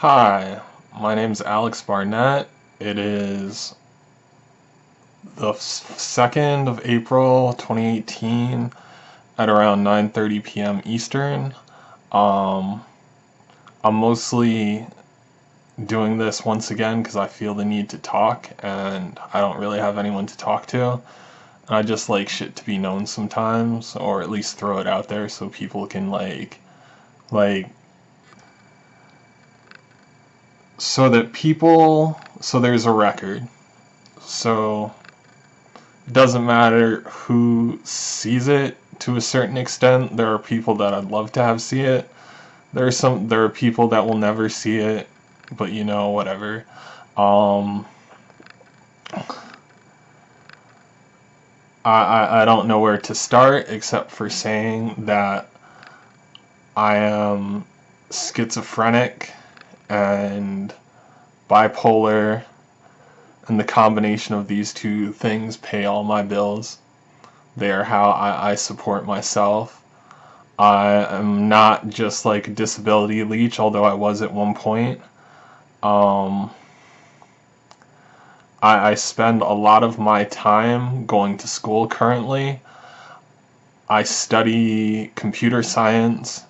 Hi, my name's Alex Barnett. It is the 2nd of April 2018 at around 9:30 p.m. Eastern. Um, I'm mostly doing this once again because I feel the need to talk and I don't really have anyone to talk to. And I just like shit to be known sometimes, or at least throw it out there so people can like so there's a record. So it doesn't matter who sees it to a certain extent. There are people that I'd love to have see it. There are people that will never see it, but whatever. Um I don't know where to start except for saying that I am schizophrenic and bipolar, and the combination of these two things pay all my bills. They are how I support myself. I am not just like a disability leech, although I was at one point. Um, I spend a lot of my time going to school currently. I study computer science,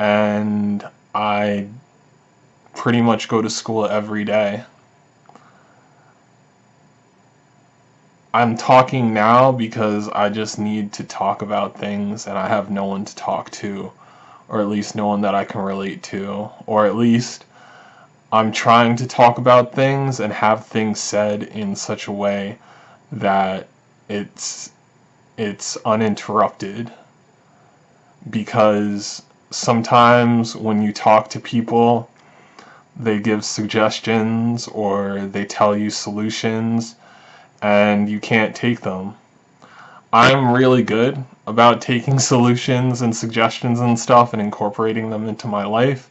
and I pretty much go to school every day. I'm talking now because I just need to talk about things and I have no one to talk to, or at least no one that I can relate to, or at least I'm trying to talk about things and have things said in such a way that it's uninterrupted, because sometimes when you talk to people, they give suggestions or they tell you solutions and you can't take them. I'm really good about taking solutions and suggestions and stuff and incorporating them into my life,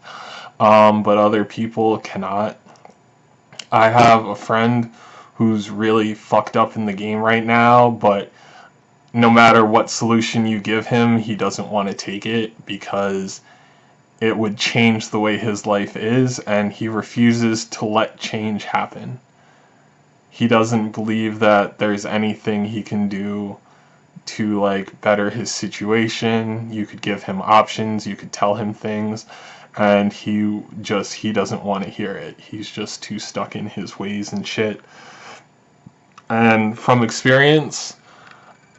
but other people cannot. I have a friend who's really fucked up in the game right now, but no matter what solution you give him, he doesn't want to take it because it would change the way his life is, and he refuses to let change happen. He doesn't believe that there's anything he can do to like better his situation. You could give him options, you could tell him things, and he doesn't want to hear it. He's just too stuck in his ways and shit. And from experience,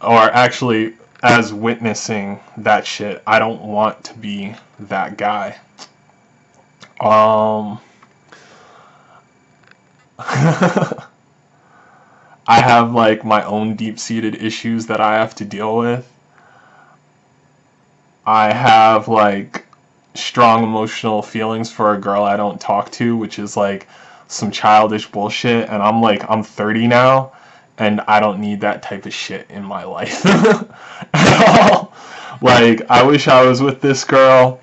or actually as witnessing that shit, I don't want to be that guy. I have like my own deep-seated issues that I have to deal with. I have like strong emotional feelings for a girl I don't talk to, which is like some childish bullshit, and I'm 30 now and I don't need that type of shit in my life at all. Like, I wish I was with this girl.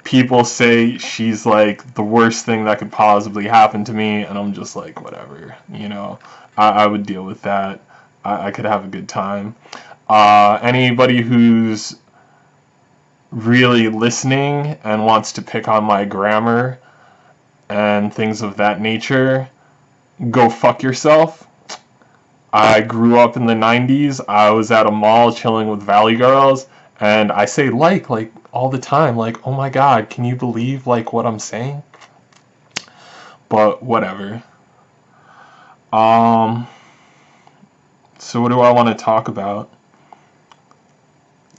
People say she's like the worst thing that could possibly happen to me, and I'm just like, whatever, I would deal with that. I could have a good time. Anybody who's really listening and wants to pick on my grammar and things of that nature, go fuck yourself. I grew up in the 90s. I was at a mall chilling with Valley girls, and I say like all the time, like, oh my god, can you believe like what I'm saying? But whatever. So what do I want to talk about?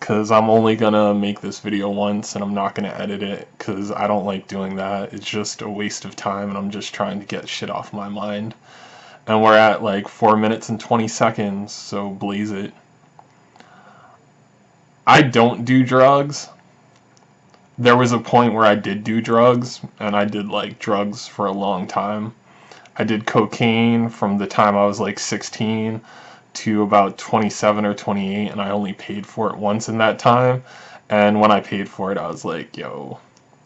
Because I'm only gonna make this video once and I'm not gonna edit it because I don't like doing that. It's just a waste of time and I'm just trying to get shit off my mind. And we're at like 4 minutes and 20 seconds, so blaze it. I don't do drugs. There was a point where I did do drugs, and I did like drugs for a long time. I did cocaine from the time I was like 16 to about 27 or 28, and I only paid for it once in that time. And when I paid for it, I was like, yo,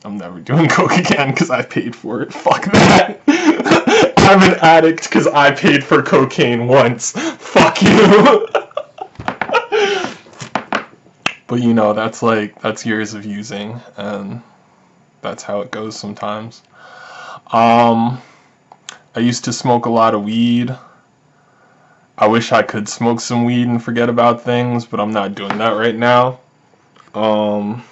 I'm never doing coke again because I paid for it. Fuck that. I'm an addict because I paid for cocaine once. Fuck you. But that's years of using, and that's how it goes sometimes. I used to smoke a lot of weed. I wish I could smoke some weed and forget about things, but I'm not doing that right now. I'm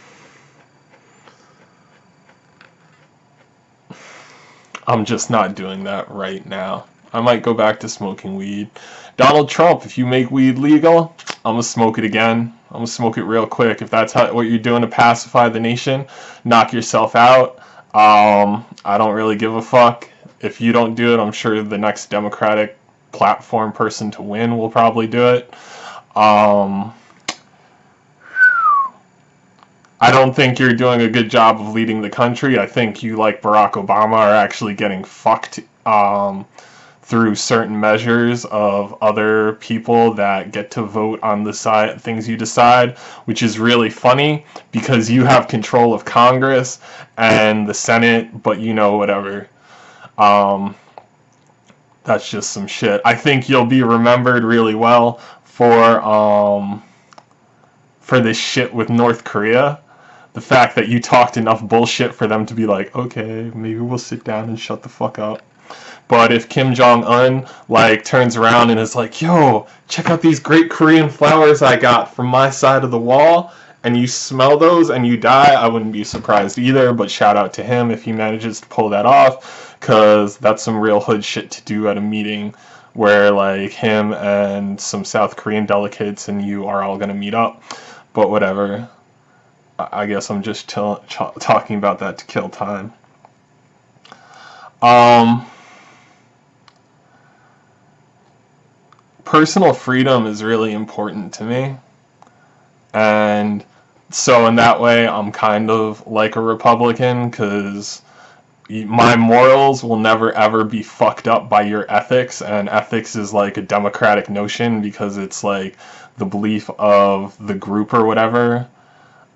just not doing that right now. I might go back to smoking weed. Donald Trump, if you make weed legal, I'm gonna smoke it again. I'm gonna smoke it real quick. If that's what you're doing to pacify the nation, knock yourself out. I don't really give a fuck. If you don't do it, I'm sure the next Democratic platform person to win will probably do it. I don't think you're doing a good job of leading the country. I think you, like Barack Obama, are actually getting fucked through certain measures of other people that get to vote on the side things you decide, which is really funny because you have control of Congress and the Senate, but whatever. That's just some shit. I think you'll be remembered really well for this shit with North Korea. The fact that you talked enough bullshit for them to be like, okay, maybe we'll sit down and shut the fuck up. But if Kim Jong-un turns around and is like, yo, check out these great Korean flowers I got from my side of the wall, and you smell those and you die, I wouldn't be surprised either. But shout out to him if he manages to pull that off, because that's some real hood shit to do at a meeting where him and some South Korean delegates and you are all gonna meet up. But whatever. I guess I'm just talking about that to kill time. Personal freedom is really important to me, and so in that way I'm kind of like a Republican, because my morals will never ever be fucked up by your ethics, and ethics is like a democratic notion because it's like the belief of the group or whatever.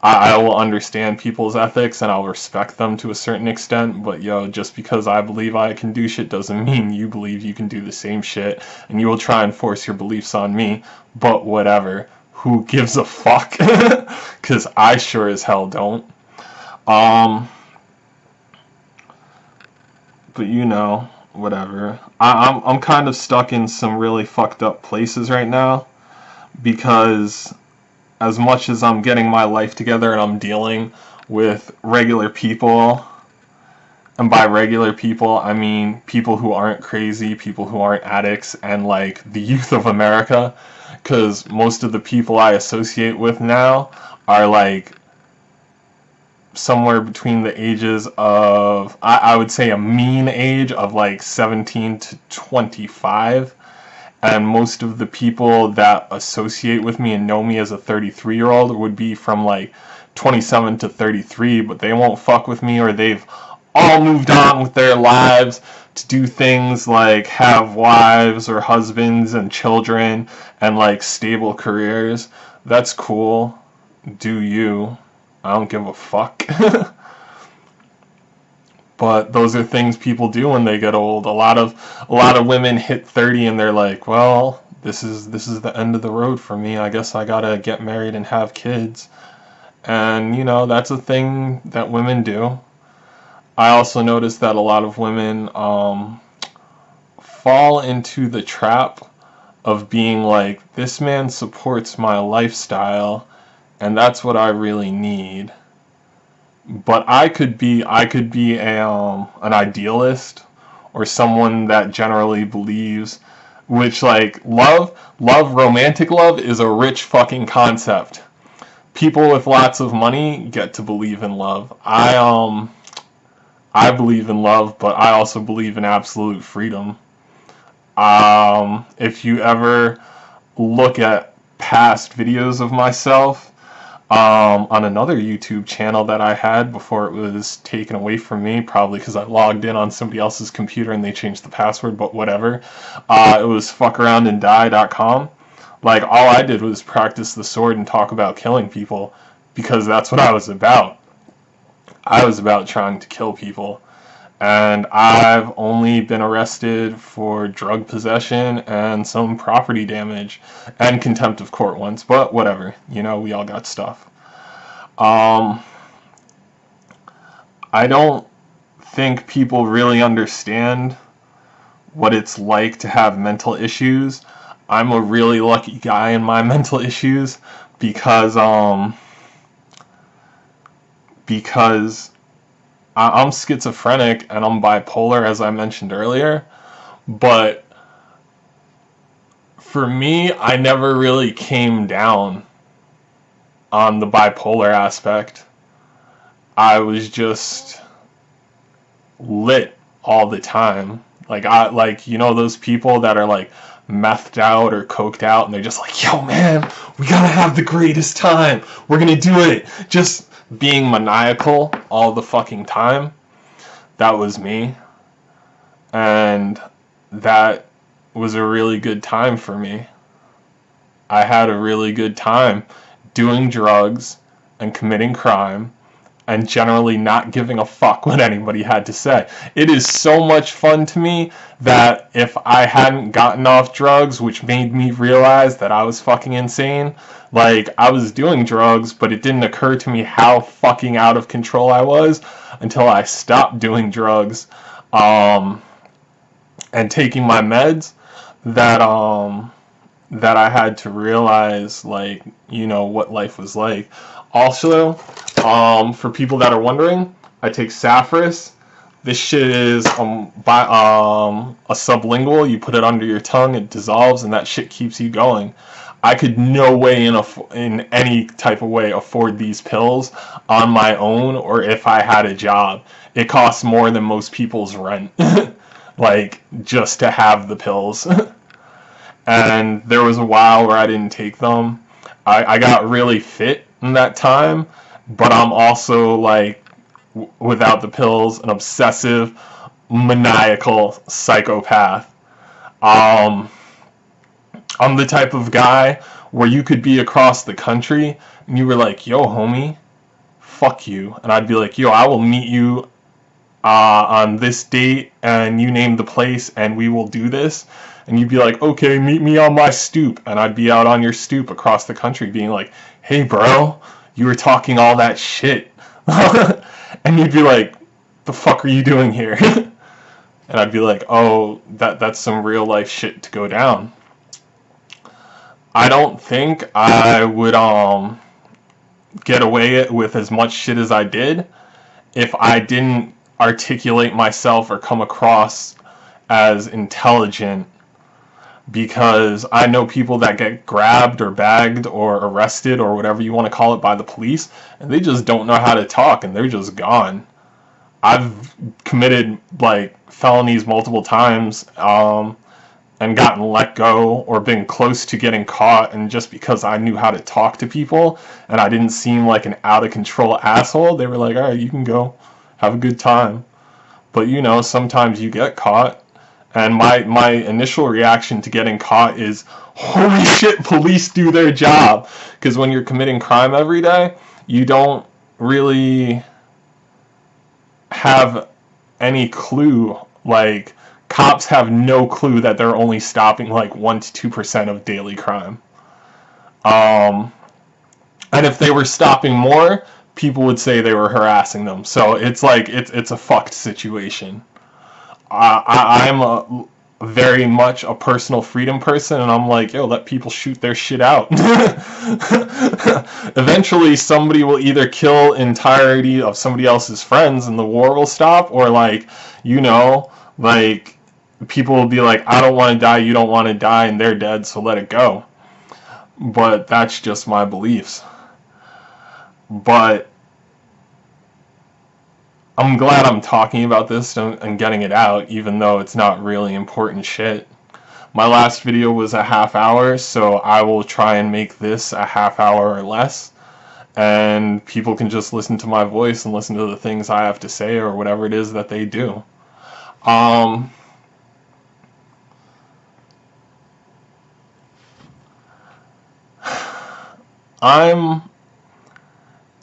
I will understand people's ethics and I'll respect them to a certain extent, but just because I believe I can do shit doesn't mean you believe you can do the same shit, and you will try and force your beliefs on me, but whatever. Who gives a fuck? Because I sure as hell don't. But whatever. I'm kind of stuck in some really fucked up places right now, because as much as I'm getting my life together and I'm dealing with regular people, and by regular people I mean people who aren't crazy, people who aren't addicts, and the youth of America, because most of the people I associate with now are somewhere between the ages of, I would say a mean age of 17 to 25. And most of the people that associate with me and know me as a 33-year-old would be from 27 to 33, but they won't fuck with me, or they've all moved on with their lives to do things like have wives or husbands and children and stable careers. That's cool. Do you. I don't give a fuck. But those are things people do when they get old. A lot of women hit 30 and they're like, well, this is the end of the road for me. I guess I gotta get married and have kids. And that's a thing that women do. I also noticed that a lot of women fall into the trap of being like, this man supports my lifestyle and that's what I really need. But I could be an idealist, or someone that generally believes, which love, romantic love is a rich fucking concept. People with lots of money get to believe in love. I believe in love, but I also believe in absolute freedom. If you ever look at past videos of myself, on another YouTube channel that I had before it was taken away from me, probably because I logged in on somebody else's computer and they changed the password, but whatever. It was fuckaroundanddie.com. All I did was practice the sword and talk about killing people, because that's what I was about. I was about trying to kill people. And I've only been arrested for drug possession and some property damage and contempt of court once, but whatever, we all got stuff. I don't think people really understand what it's like to have mental issues. I'm a really lucky guy in my mental issues because I'm schizophrenic and I'm bipolar, as I mentioned earlier. But for me, I never really came down on the bipolar aspect. I was just lit all the time. Like you know those people that are like methed out or coked out and they're just like, yo man, we gotta have the greatest time. We're gonna do it. Just being maniacal all the fucking time. That was me. And that was a really good time for me. I had a really good time doing drugs and committing crime and generally not giving a fuck what anybody had to say. It is so much fun to me that if I hadn't gotten off drugs, which made me realize that I was fucking insane, like I was doing drugs, but it didn't occur to me how fucking out of control I was until I stopped doing drugs and taking my meds, that that I had to realize, like, you know, what life was like. Also, for people that are wondering, I take Saffris. This shit is a sublingual. You put it under your tongue, it dissolves, and that shit keeps you going. I could no way in any type of way afford these pills on my own or if I had a job. It costs more than most people's rent, like, just to have the pills. And there was a while where I didn't take them. I got really fit in that time, but I'm also like, without the pills, an obsessive, maniacal psychopath. I'm the type of guy where you could be across the country and you were like, yo homie, fuck you, and I'd be like, yo, I will meet you on this date, and you name the place, and we will do this. And you'd be like, okay, meet me on my stoop. And I'd be out on your stoop across the country being like, hey bro, you were talking all that shit. And you'd be like, the fuck are you doing here? And I'd be like, oh, that's some real life shit to go down. I don't think I would get away with as much shit as I did if I didn't articulate myself or come across as intelligent, because I know people that get grabbed or bagged or arrested or whatever you want to call it by the police, and they just don't know how to talk and they're just gone. I've committed like felonies multiple times and gotten let go or been close to getting caught, and just because I knew how to talk to people and I didn't seem like an out of control asshole, they were like, all right, you can go, have a good time. But you know, sometimes you get caught. And my initial reaction to getting caught is, holy shit, police do their job. Because when you're committing crime every day, you don't really have any clue. Like, cops have no clue that they're only stopping like 1 to 2% of daily crime. And if they were stopping more, people would say they were harassing them. So it's like, it's a fucked situation. I'm a very much a personal freedom person, and I'm like, yo, let people shoot their shit out. Eventually, somebody will either kill entirety of somebody else's friends and the war will stop, or like, you know, like, people will be like, I don't want to die, you don't want to die, and they're dead, so let it go. But that's just my beliefs. But I'm glad I'm talking about this and getting it out, even though it's not really important shit. My last video was a half hour, so I will try and make this a half hour or less. And people can just listen to my voice and listen to the things I have to say or whatever it is that they do. I'm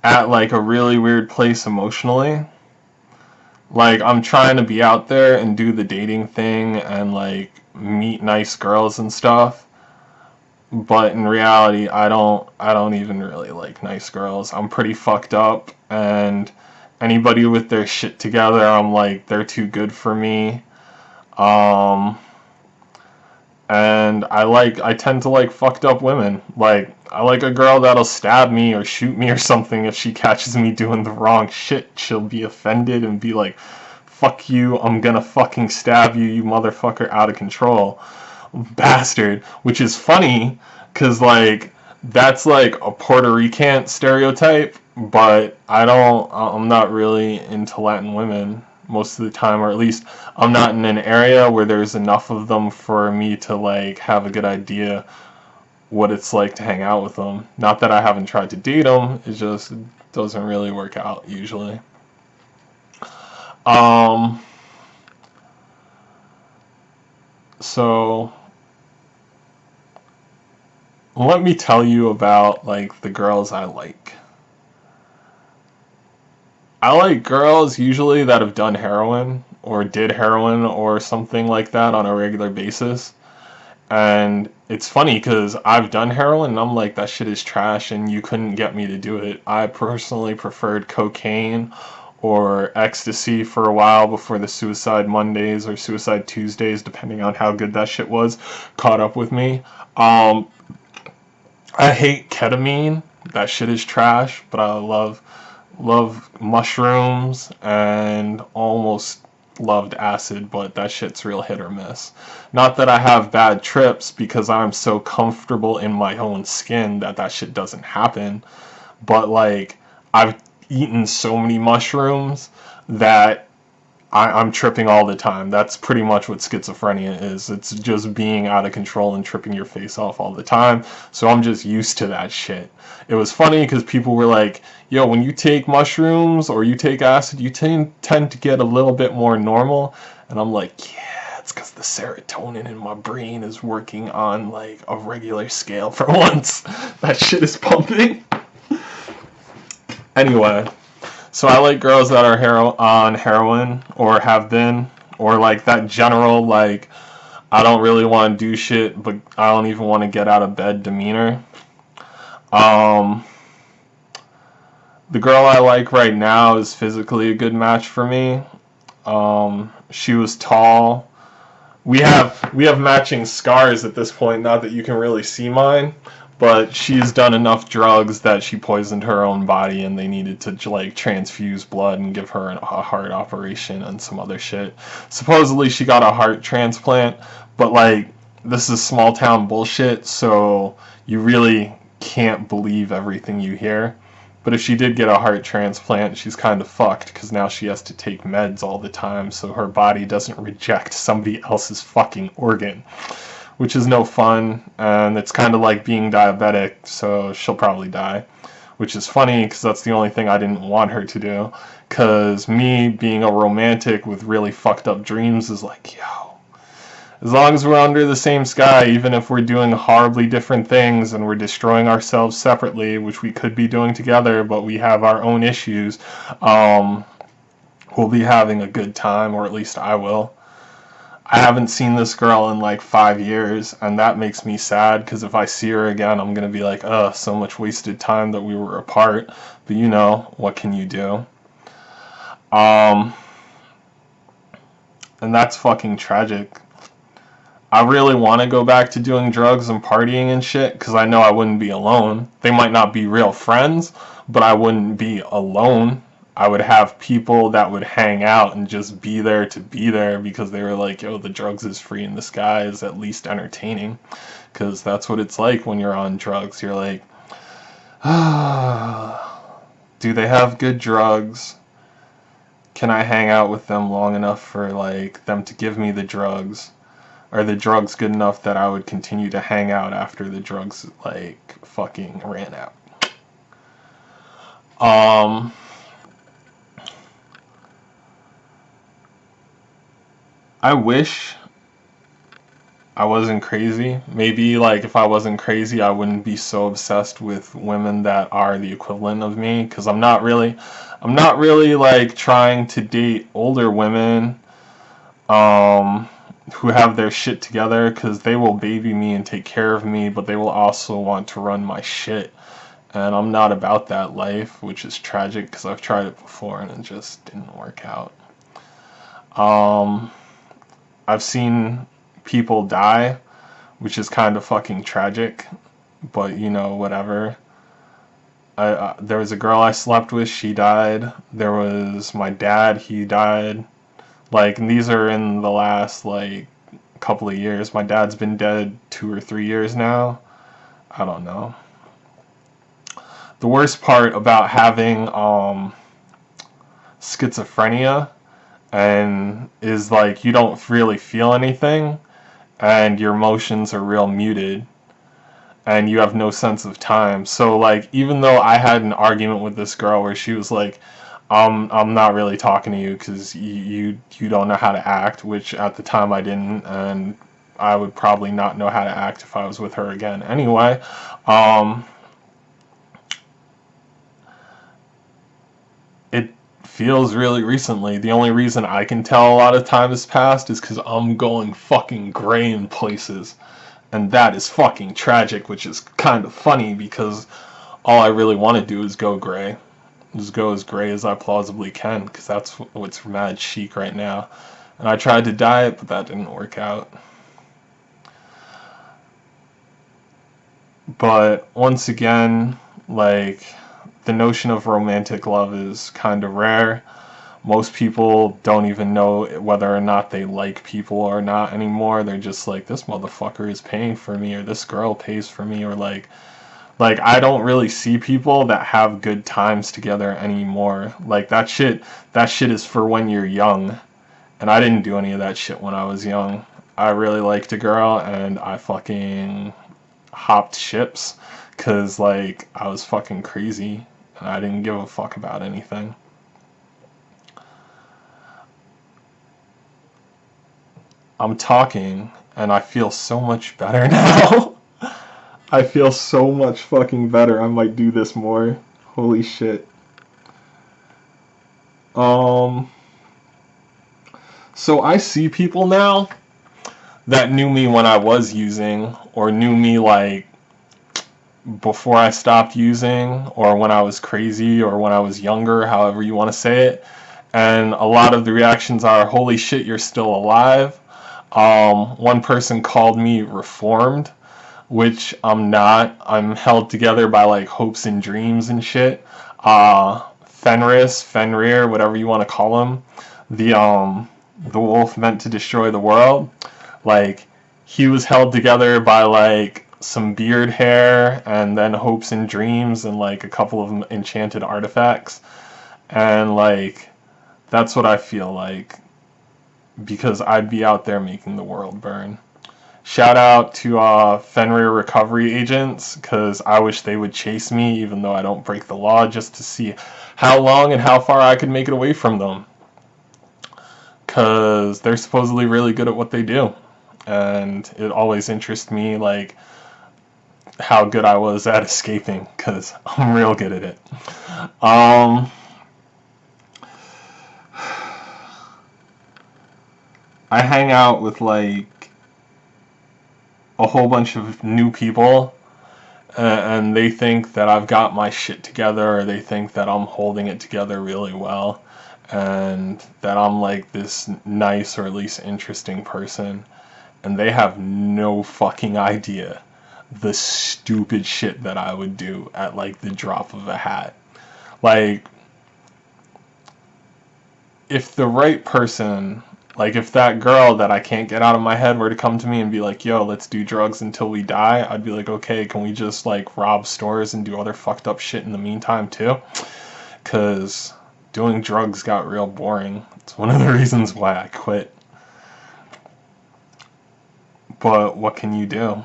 at like a really weird place emotionally. Like, I'm trying to be out there and do the dating thing and like meet nice girls and stuff, but in reality I don't even really like nice girls. I'm pretty fucked up, and Anybody with their shit together, I'm like, they're too good for me. And I tend to like fucked up women. Like, I like a girl that'll stab me or shoot me or something if she catches me doing the wrong shit. She'll be offended and be like, fuck you, I'm gonna fucking stab you, you motherfucker, out of control. Bastard. Which is funny, because like, that's like a Puerto Rican stereotype, but I'm not really into Latin women most of the time, or at least I'm not in an area where there's enough of them for me to like have a good idea what it's like to hang out with them. Not that I haven't tried to date them, it just doesn't really work out usually. So let me tell you about like the girls I like. I like girls usually that have done heroin or did heroin or something like that on a regular basis. And it's funny because I've done heroin and I'm like, that shit is trash and you couldn't get me to do it. I personally preferred cocaine or ecstasy for a while before the Suicide Mondays or Suicide Tuesdays, depending on how good that shit was, caught up with me. I hate ketamine. That shit is trash, but I love mushrooms and almost loved acid, but that shit's real hit or miss. Not that I have bad trips because I'm so comfortable in my own skin that shit doesn't happen, but like I've eaten so many mushrooms that I'm tripping all the time. That's pretty much what schizophrenia is. It's just being out of control and tripping your face off all the time. So I'm just used to that shit. It was funny because people were like, yo, when you take mushrooms or you take acid, you tend to get a little bit more normal. And I'm like, yeah, it's because the serotonin in my brain is working on like a regular scale for once. That shit is pumping. Anyway. So I like girls that are on heroin or have been, or like that general like I don't really want to do shit, but I don't even want to get out of bed demeanor. The girl I like right now is physically a good match for me. She was tall. We have matching scars at this point, not that you can really see mine. But she's done enough drugs that she poisoned her own body and they needed to like transfuse blood and give her a heart operation and some other shit. Supposedly she got a heart transplant, but like this is small town bullshit, so you really can't believe everything you hear. But if she did get a heart transplant, she's kind of fucked because now she has to take meds all the time so her body doesn't reject somebody else's fucking organ. Which is no fun, and it's kind of like being diabetic, so she'll probably die. Which is funny, because that's the only thing I didn't want her to do. Because me being a romantic with really fucked up dreams is like, yo, as long as we're under the same sky, even if we're doing horribly different things and we're destroying ourselves separately, which we could be doing together, but we have our own issues, we'll be having a good time, or at least I will. I haven't seen this girl in like 5 years, and that makes me sad, because if I see her again, I'm going to be like, ugh, so much wasted time that we were apart. But you know, what can you do? And that's fucking tragic. I really want to go back to doing drugs and partying and shit, because I know I wouldn't be alone. They might not be real friends, but I wouldn't be alone. I would have people that would hang out and just be there to be there because they were like, yo, the drugs is free and the sky is at least entertaining. Because that's what it's like when you're on drugs. You're like, do they have good drugs? Can I hang out with them long enough for like them to give me the drugs? Are the drugs good enough that I would continue to hang out after the drugs like fucking ran out? I wish I wasn't crazy. Maybe like if I wasn't crazy, I wouldn't be so obsessed with women that are the equivalent of me, because I'm not really like trying to date older women who have their shit together, because they will baby me and take care of me, but they will also want to run my shit. And I'm not about that life, which is tragic because I've tried it before and it just didn't work out. I've seen people die, which is kind of fucking tragic, but you know, whatever. There was a girl I slept with, she died. There was my dad, he died. Like, and these are in the last, like, couple of years. My dad's been dead 2 or 3 years now. I don't know. The worst part about having schizophrenia and is like you don't really feel anything and your emotions are real muted and you have no sense of time. So like even though I had an argument with this girl where she was like, I'm not really talking to you because you don't know how to act, which at the time I didn't, and I would probably not know how to act if I was with her again anyway. It feels really recently. The only reason I can tell a lot of time has passed is because I'm going fucking gray in places. And that is fucking tragic, which is kind of funny because all I really want to do is go gray. Just go as gray as I plausibly can because that's what's mad chic right now. And I tried to dye it, but that didn't work out. But once again, like, the notion of romantic love is kind of rare. Most people don't even know whether or not they like people or not anymore. They're just like, this motherfucker is paying for me, or this girl pays for me, or like I don't really see people that have good times together anymore. Like that shit is for when you're young. And I didn't do any of that shit when I was young. I really liked a girl and I fucking hopped ships because like I was fucking crazy and I didn't give a fuck about anything. I'm talking and I feel so much better now. I feel so much fucking better. I might do this more. Holy shit. So I see people now that knew me when I was using, or knew me like before I stopped using, or when I was crazy, or when I was younger, however you want to say it. And a lot of the reactions are, holy shit, you're still alive. One person called me reformed, which I'm not. I'm held together by like hopes and dreams and shit. Fenrir, whatever you want to call him, the wolf meant to destroy the world. Like, he was held together by like some beard hair and then hopes and dreams and like a couple of enchanted artifacts. And like, that's what I feel like, because I'd be out there making the world burn. Shout out to Fenrir recovery agents, because I wish they would chase me even though I don't break the law, just to see how long and how far I could make it away from them. Because they're supposedly really good at what they do. And it always interests me, like, how good I was at escaping, because I'm real good at it. I hang out with, like, a whole bunch of new people, and they think that I've got my shit together, or they think that I'm holding it together really well, and that I'm like this nice or at least interesting person, and they have no fucking idea the stupid shit that I would do at like the drop of a hat. Like, if the right person, like if that girl that I can't get out of my head were to come to me and be like, yo, let's do drugs until we die, I'd be like, okay, can we just like rob stores and do other fucked up shit in the meantime too? Because doing drugs got real boring. It's one of the reasons why I quit. But what can you do?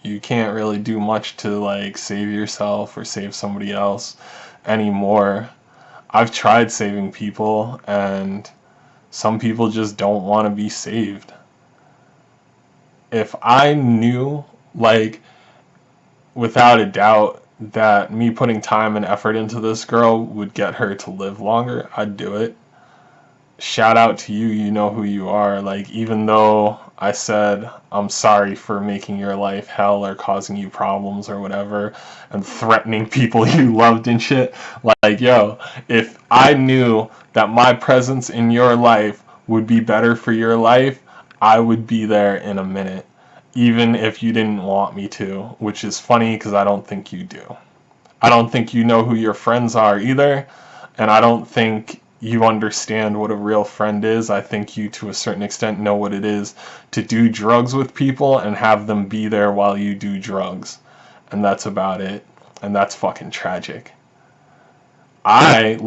You can't really do much to like save yourself or save somebody else anymore. I've tried saving people, and some people just don't want to be saved. If I knew, like, without a doubt, that me putting time and effort into this girl would get her to live longer, I'd do it. shout out to you. You know who you are. Like, even though I said I'm sorry for making your life hell or causing you problems or whatever and threatening people you loved and shit, like, yo, if I knew that my presence in your life would be better for your life, I would be there in a minute, even if you didn't want me to, which is funny because I don't think you do. I don't think you know who your friends are either, and I don't think you understand what a real friend is. I think you, to a certain extent, know what it is to do drugs with people and have them be there while you do drugs. And that's about it. And that's fucking tragic. I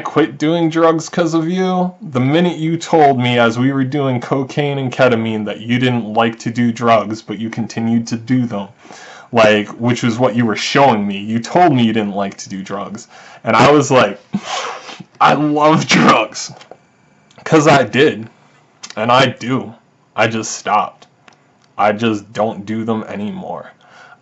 quit doing drugs because of you. The minute you told me as we were doing cocaine and ketamine that you didn't like to do drugs, but you continued to do them, like, which was what you were showing me. You told me you didn't like to do drugs. And I was like, I love drugs. Because I did. And I do. I just stopped. I just don't do them anymore.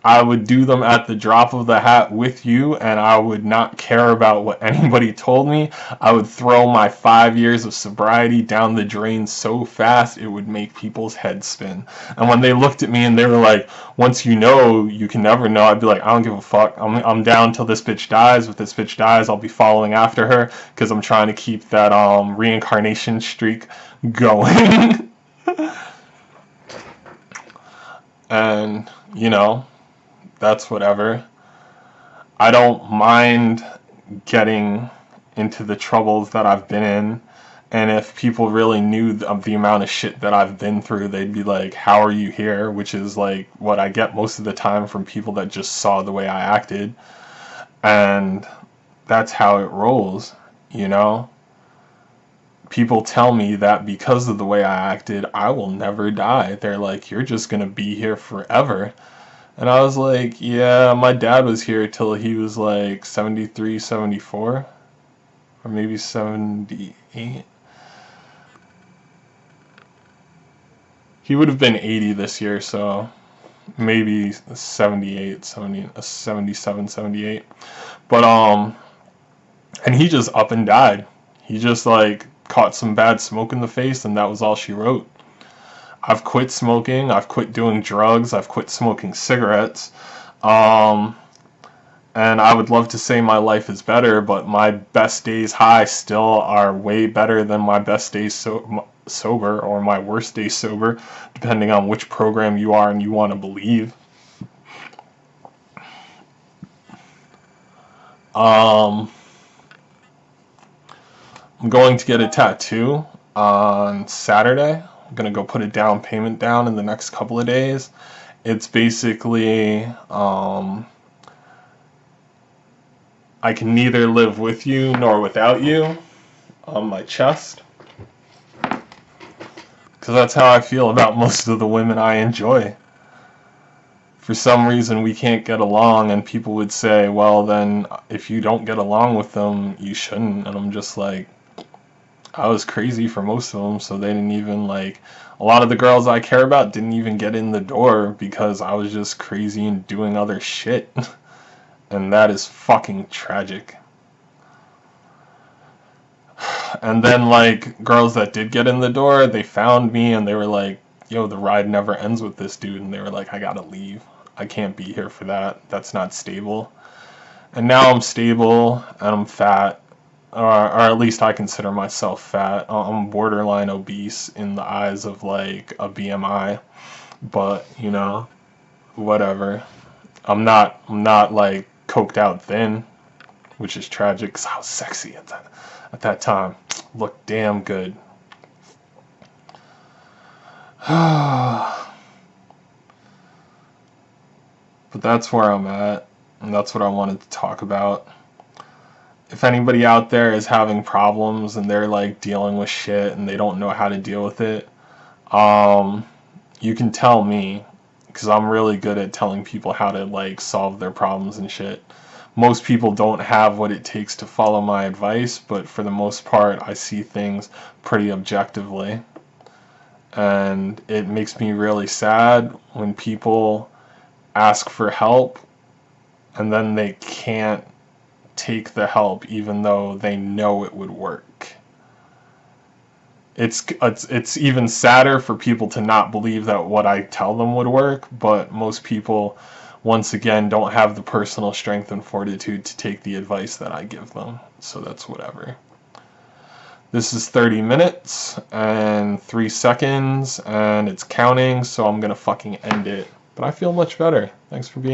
I would do them at the drop of the hat with you, and I would not care about what anybody told me. I would throw my 5 years of sobriety down the drain so fast it would make people's heads spin. And when they looked at me and they were like, once you know, you can never know, I'd be like, I don't give a fuck. I'm down till this bitch dies. If this bitch dies, I'll be following after her because I'm trying to keep that reincarnation streak going. And, you know, that's whatever. I don't mind getting into the troubles that I've been in, and if people really knew of the amount of shit that I've been through, they'd be like, how are you here? Which is like what I get most of the time from people that just saw the way I acted, and that's how it rolls, you know? People tell me that because of the way I acted, I will never die. They're like, you're just gonna be here forever. And I was like, yeah, my dad was here till he was like 73, 74, or maybe 78. He would have been 80 this year, so maybe 78, 70, 77, 78. But, and he just up and died. He just, like, caught some bad smoke in the face, and that was all she wrote. I've quit smoking, I've quit doing drugs, I've quit smoking cigarettes, and I would love to say my life is better, but my best days high still are way better than my best days sober, or my worst days sober, depending on which program you are and you want to believe. I'm going to get a tattoo on Saturday. I'm gonna go put a down payment down in the next couple of days. It's basically I can neither live with you nor without you on my chest, because that's how I feel about most of the women I enjoy. For some reason we can't get along, and people would say, well, then if you don't get along with them, you shouldn't. And I'm just like, I was crazy for most of them, so they didn't even, like, a lot of the girls I care about didn't even get in the door because I was just crazy and doing other shit. And that is fucking tragic. And then, like, girls that did get in the door, they found me and they were like, yo, the ride never ends with this dude. And they were like, I gotta leave. I can't be here for that. That's not stable. And now I'm stable and I'm fat. Or at least I consider myself fat. I'm borderline obese in the eyes of, like, a BMI, but, you know, whatever. I'm not like coked out thin, which is tragic because I was sexy at that time. Looked damn good. But that's where I'm at, and that's what I wanted to talk about. If anybody out there is having problems and they're like dealing with shit and they don't know how to deal with it, you can tell me, because I'm really good at telling people how to like solve their problems and shit. Most people don't have what it takes to follow my advice, but for the most part I see things pretty objectively. And it makes me really sad when people ask for help and then they can't take the help even though they know it would work. It's even sadder for people to not believe that what I tell them would work, but most people, once again, don't have the personal strength and fortitude to take the advice that I give them. So that's whatever. This is 30 minutes and 3 seconds, and it's counting, so I'm gonna fucking end it. But I feel much better. Thanks for being